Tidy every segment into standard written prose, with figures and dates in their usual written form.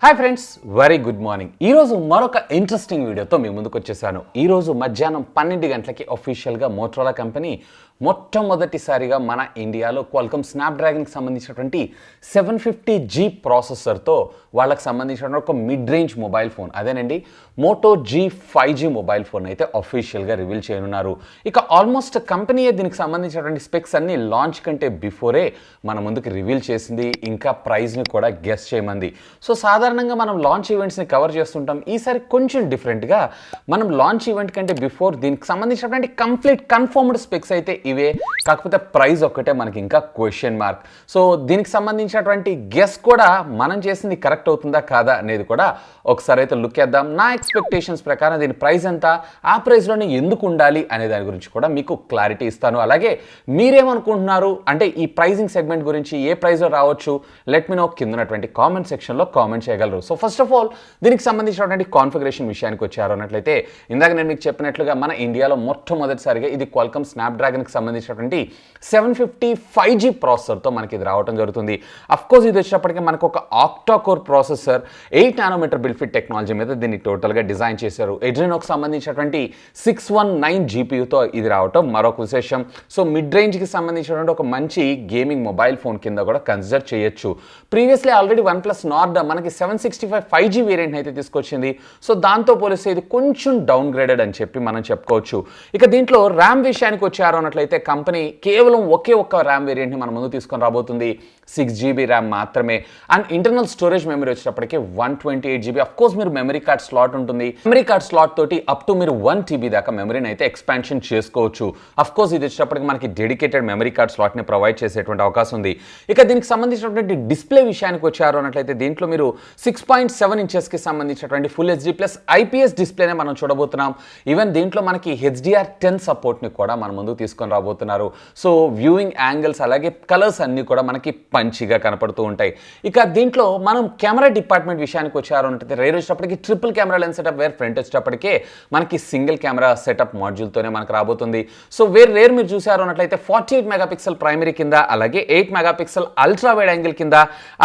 Hi friends, very good morning. ఈరోజు మరొక interesting వీడియోతో మీ ముందుకు వచ్చేసాను. ఈరోజు మధ్యాహ్నం 12 గంటలకి అఫీషియల్గా మోటోరోలా కంపెనీ మొట్టమొదటిసారిగా మన ఇండియాలో క్వాల్కమ్ స్నాప్డ్రాగన్కి సంబంధించినటువంటి 750G ప్రాసెసర్తో వాళ్ళకి సంబంధించిన ఒక మిడ్ రేంజ్ మొబైల్ ఫోన్, అదేనండి మోటో G5G మొబైల్ ఫోన్ అయితే అఫీషియల్గా రివీల్ చేయనున్నారు. ఇక ఆల్మోస్ట్ కంపెనీయే దీనికి సంబంధించినటువంటి స్పెక్స్ అన్ని లాంచ్ కంటే బిఫోరే మన ముందుకు రివీల్ చేసింది, ఇంకా ప్రైస్ని కూడా గెస్ చేయమంది. సో సాధారణంగా మనం లాంచ్ ఈవెంట్స్ని కవర్ చేస్తుంటాం. ఈసారి కొంచెం డిఫరెంట్గా మనం లాంచ్ ఈవెంట్ కంటే బిఫోర్ దీనికి సంబంధించినటువంటి కంప్లీట్ కన్ఫర్మ్డ్ స్పెక్స్ అయితే ఇవే, కాకపోతే ప్రైస్ ఒక్కటే మనకి ఇంకా క్వశ్చన్ మార్క్. సో దీనికి సంబంధించినటువంటి గెస్ కూడా మనం చేసింది కరెక్ట్ అవుతుందా కాదా అనేది కూడా ఒకసారి అయితే లుక్ చేద్దాం. నా ఎక్స్పెక్టేషన్స్ ప్రకారం దీని ప్రైస్ ఎంత, ఆ ప్రైస్లోనే ఎందుకు ఉండాలి అనే దాని గురించి కూడా మీకు క్లారిటీ ఇస్తాను. అలాగే మీరేమనుకుంటున్నారు అంటే ఈ ప్రైజింగ్ సెగ్మెంట్ గురించి, ఏ ప్రైస్లో రావచ్చు, లెట్ మీ నో కింద ఉన్నటువంటి కామెంట్ సెక్షన్లో కామెంట్ చేయగలరు. సో ఫస్ట్ ఆఫ్ ఆల్ దీనికి సంబంధించినటువంటి కాన్ఫిగరేషన్ విషయానికి వచ్చారు అన్నట్లయితే, ఇందాక నేను మీకు చెప్పినట్లుగా మన ఇండియాలో మొట్టమొదటిసారిగా ఇది క్వాల్కమ్ స్నాప్డ్రాగన్కి సంబంధించినటువంటి 755G ప్రాసెసర్తో మనకి ఇది రావడం జరుగుతుంది. అఫ్కోర్స్ ఇది వచ్చినప్పటికీ మనకు ఒక ఆక్టా కోర్ ప్రాసెసర్ 8 నానోమీటర్ బిల్ఫిట్ టెక్నాలజీ మీద దీన్ని టోటల్గా డిజైన్ చేశారు. ఎడ్రినోకి సంబంధించినటువంటి 619 GPUతో ఇది రావటం మరొక విశేషం. సో మిడ్ రేంజ్కి సంబంధించినటువంటి ఒక మంచి గేమింగ్ మొబైల్ ఫోన్ కింద కూడా కన్సిడర్ చేయొచ్చు. ప్రీవియస్లీ ఆల్రెడీ OnePlus Nord మనకి 765 5G వేరియంట్ అయితే తీసుకొచ్చింది. సో దాంతో పోలిస్తే ఇది కొంచెం డౌన్ గ్రేడెడ్ అని చెప్పి మనం చెప్పుకోవచ్చు. ఇక దీంట్లో ర్యామ్ విషయానికి వచ్చారు అన్నట్లయితే కంపెనీ కేవలం ఒకే ఒక్క ర్యామ్ వేరియంట్ని మన ముందు తీసుకొని రాబోతుంది. 6GB ర్యామ్ మాత్రమే. అండ్ ఇంటర్నల్ స్టోరేజ్ మెమరీ వచ్చేటప్పటికి 128GB. అఫ్కోర్స్ మీరు మెమరీ కార్డ్ స్లాట్ ఉంటుంది, మెమరీ కార్డ్ స్లాట్ తోటి అప్ టు మీరు 1TB దాకా మెమరీని అయితే ఎక్స్పాన్షన్ చేసుకోవచ్చు. అఫ్కోర్స్ ఇది వచ్చేటప్పటికి మనకి డెడికేటెడ్ మెమరీ కార్డ్ స్లాట్ని ప్రొవైడ్ చేసేటువంటి అవకాశం ఉంది. ఇక దీనికి సంబంధించినటువంటి డిస్ప్లే విషయానికి వచ్చారు అన్నట్లయితే దీంట్లో మీరు 6.7 ఇంచెస్కి సంబంధించినటువంటి ఫుల్ హెచ్డి ప్లస్ ఐపీఎస్ డిస్ప్లేనే మనం చూడబోతున్నాం. ఈవెన్ దీంట్లో మనకి HDR10 సపోర్ట్ని కూడా మన ముందు తీసుకొని రాబోతున్నారు. సో వ్యూయింగ్ యాంగిల్స్ అలాగే కలర్స్ అన్నీ కూడా మనకి పంచిగా కనపడుతూ ఉంటాయి. ఇక దీంట్లో మనం కెమెరా డిపార్ట్మెంట్ విషయానికి వచ్చారు అంటే రేర్ వచ్చేటప్పటికి triple camera lens setup, where front వచ్చేటప్పటికే మనకి సింగిల్ కెమెరా సెటప్ మాడ్యూల్తోనే మనకు రాబోతుంది. సో రేర్ మీరు చూసారు అన్నట్లయితే 48 మెగాపిక్సెల్ ప్రైమరీ కింద, అలాగే 8 మెగాపిక్సెల్ అల్ట్రా వైడ్ యాంగిల్ కింద,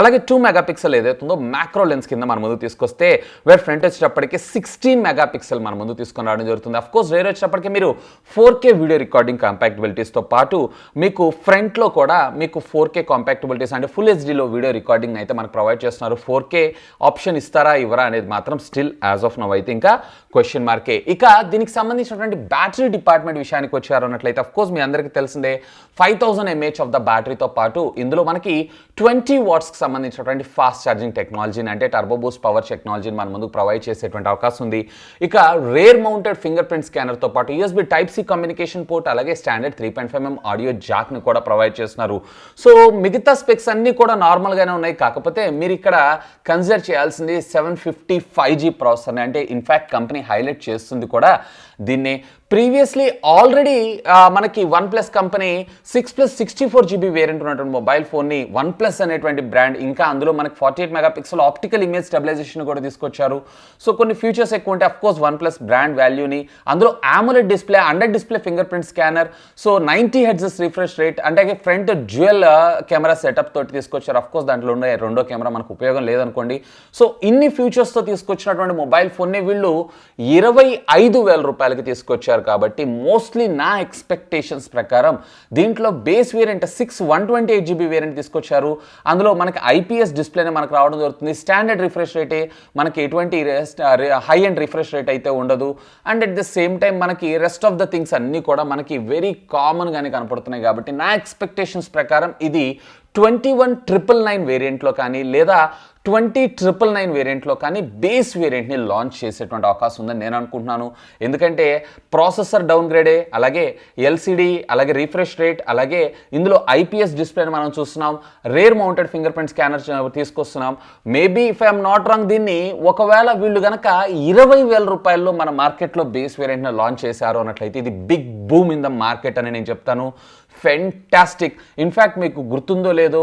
అలాగే 2 మెగాపిక్సెల్ ఏదైతుందో మ్యాక్రో లెన్స్ కింద మన ముందు తీసుకొస్తే, వేర్ ఫ్రంట్ వచ్చేటప్పటికి 16 మెగాపిక్సెల్ మన ముందు తీసుకొని రావడం జరుగుతుంది. అఫ్కోర్స్ రేర్ వచ్చేటప్పటికి మీరు 4K వీడియో రికార్డింగ్ కాంపాక్టబిలిటీస్తో పాటు మీకు ఫ్రంట్లో కూడా మీకు 4K కాంపాక్టబిలిటీస్ అంటే ఫుల్ హెచ్డీలో వీడియో రికార్డింగ్ అయితే మనకు ప్రొవైడ్ చేస్తున్నారు. 4K ఆప్షన్ ఇస్తారా ఇవ్వరా అనేది మాత్రం స్టిల్ యాజ్ ఆఫ్ నౌ అయితే ఇంకా క్వశ్చన్ మార్కే. ఇక దీనికి సంబంధించినటువంటి బ్యాటరీ డిపార్ట్మెంట్ విషయానికి వచ్చారు అన్నట్లయితే అఫ్కోర్స్ మీ అందరికీ తెలిసిందే 5000 mAh ఆఫ్ ద బ్యాటరీతో పాటు ఇందులో మనకి 20 వాట్స్కి సంబంధించినటువంటి ఫాస్ట్ ఛార్జింగ్ టెక్నాలజీని అంటే టర్బో బూస్ట్ పవర్ టెక్నాలజీని మన ముందుకు ప్రొవైడ్ చేసేటువంటి అవకాశం ఉంది. ఇక రేర్ మౌంటెడ్ ఫింగర్ ప్రింట్ స్కానర్తో పాటు USB Type-C కమ్యూనికేషన్ పోర్ట్ అలాగే స్టాండర్డ్ 3.5mm ఆడియో జాక్ని కూడా ప్రొవైడ్ చేస్తున్నారు. సో మిగతా స్పెక్స్ అన్నీ కూడా నార్మల్గానే ఉన్నాయి. కాకపోతే మీరు ఇక్కడ కన్సిడర్ చేయాల్సింది 755G ప్రాసెసర్ని. అంటే ఇన్ఫ్యాక్ట్ కంపెనీ హైలైట్ చేస్తుంది కూడా దీన్నే. ప్రీవియస్లీ ఆల్రెడీ మనకి OnePlus కంపెనీ 6+64GB వేరియంట్ ఉన్నటువంటి మొబైల్ ఫోన్ని OnePlus అనేటువంటి బ్రాండ్, ఇంకా అందులో మనకి 48 మెగాపిక్సెల్ ఆప్టికల్ ఇమేజ్ స్టెబిలైజేషన్ కూడా తీసుకొచ్చారు. సో కొన్ని ఫీచర్స్ ఎక్కువ ఉంటాయి. అఫ్కోర్స్ OnePlus బ్రాండ్ వాల్యూని, అందులో AMOLED display, under display finger print scanner, so 90 Hz refresh rate, అంటే ఫ్రంట్ డ్యూయల్ కెమెరా సెటప్ తోటి తీసుకొచ్చారు. అఫ్కోర్స్ దాంట్లో ఉండే రెండో కెమెరా మనకు ఉపయోగం లేదనుకోండి. సో ఇన్ని ఫీచర్స్తో తీసుకొచ్చినటువంటి మొబైల్ ఫోన్ని వీళ్ళు 25,000 రూపాయలకి తీసుకొచ్చారు. కాబట్టి మోస్ట్లీ నా ఎక్స్పెక్టేషన్స్ ప్రకారం దీంట్లో బేస్ వేరియంట్ 128GB వేరియంట్ తీసుకొచ్చారు. అందులో మనకి ఐపీఎస్ డిస్ప్లేనే మనకు రావడం జరుగుతుంది. స్టాండర్డ్ రిఫ్రెష్ రేటే, మనకి ఎటువంటి హై అండ్ రిఫ్రెష్ రేట్ అయితే ఉండదు. And at the same time మనకి రెస్ట్ ఆఫ్ ద థింగ్స్ అన్నీ కూడా మనకి వెరీ కామన్గానే కనపడుతున్నాయి. కాబట్టి నా ఎక్స్పెక్టేషన్స్ ప్రకారం ఇది 21,999 వేరియంట్లో కానీ లేదా 20,999 వేరియంట్లో కానీ బేస్ వేరియంట్ని లాంచ్ చేసేటువంటి అవకాశం ఉందని నేను అనుకుంటున్నాను. ఎందుకంటే ప్రాసెసర్ డౌన్ గ్రేడే, అలాగే ఎల్సిడి, అలాగే రిఫ్రెష్ రేట్, అలాగే ఇందులో ఐపీఎస్ డిస్ప్లేని మనం చూస్తున్నాం, rear mounted finger print scanner తీసుకొస్తున్నాం. Maybe if I'm not wrong దీన్ని ఒకవేళ వీళ్ళు కనుక 20,000 రూపాయల్లో మన మార్కెట్లో బేస్ వేరియంట్ని లాంచ్ చేశారు అన్నట్లయితే ఇది big boom in the market అని నేను చెప్తాను. ఫెంటాస్టిక్. ఇన్ఫ్యాక్ట్ మీకు గుర్తుందో లేదో,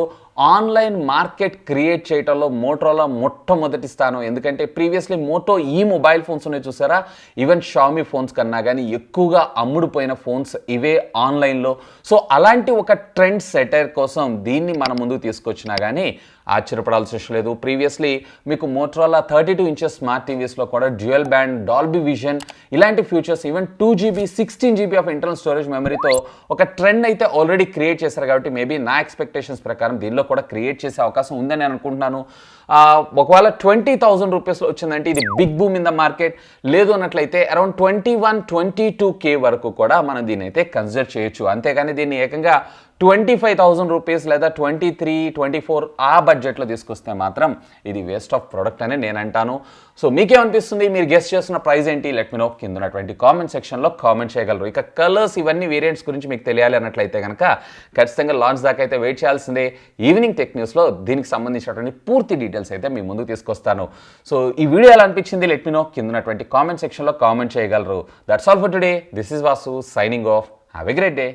ఆన్లైన్ మార్కెట్ క్రియేట్ చేయడంలో మోటోరోలా మొట్టమొదటి స్థానం. ఎందుకంటే previously Moto E mobile phones ఉన్నాయి చూసారా, ఈవెన్ షామీ ఫోన్స్ కన్నా కానీ ఎక్కువగా అమ్ముడుపోయిన ఫోన్స్ ఇవే ఆన్లైన్లో. సో అలాంటి ఒక ట్రెండ్ సెటర్ కోసం దీన్ని మన ముందుకు తీసుకొచ్చినా కానీ ఆశ్చర్యపడాల్సిన అవసరం లేదు. ప్రీవియస్లీ మీకు మోటరోలా 32 ఇంచెస్ స్మార్ట్ టీవీస్లో కూడా డ్యూయల్ బ్యాండ్, డాల్బీ విజన్ ఇలాంటి features, even 2GB 16GB of internal storage మెమరీతో ఒక ట్రెండ్ అయితే ఆల్రెడీ క్రియేట్ చేశారు. కాబట్టి మేబీ నా ఎక్స్పెక్టేషన్స్ ప్రకారం దీనిలో కూడా క్రియేట్ చేసే అవకాశం ఉందని నేను అనుకుంటున్నాను. ఒకవేళ 20,000 రూపీస్లో వచ్చిందంటే ఇది big boom in the market. లేదు అన్నట్లయితే అరౌండ్ 21-22K వరకు కూడా మనం దీన్ని అయితే కన్సిడర్ చేయొచ్చు. అంతేగాని దీన్ని ఏకంగా 25,000 రూపీస్ లేదా 23-24 ఆ బడ్జెట్లో తీసుకొస్తే మాత్రం ఇది వేస్ట్ ఆఫ్ ప్రోడక్ట్ అని నేను అంటాను. సో మీకేమనిపిస్తుంది? మీరు గెస్ట్ చేస్తున్న ప్రైస్ ఏంటి? లెట్ మీ నో కింద ఉన్నటువంటి కామెంట్ సెక్షన్లో కామెంట్ చేయగలరు. ఇక కలర్స్ ఇవన్నీ వేరియంట్స్ గురించి మీకు తెలియాలి అన్నట్లయితే కనుక ఖచ్చితంగా లాంచ్ దాకా అయితే వెయిట్ చేయాల్సిందే. ఈవినింగ్ టెక్ న్యూస్లో దీనికి సంబంధించినటువంటి పూర్తి డీటెయిల్స్ అయితే మీ ముందుకు తీసుకొస్తాను. సో ఈ వీడియో ఎలా అనిపించింది? లెట్ మీ నో కింద ఉన్నటువంటి కామెంట్ సెక్షన్లో కామెంట్ చేయగలరు. That's all for today. This is Vasu signing off. Have a great day.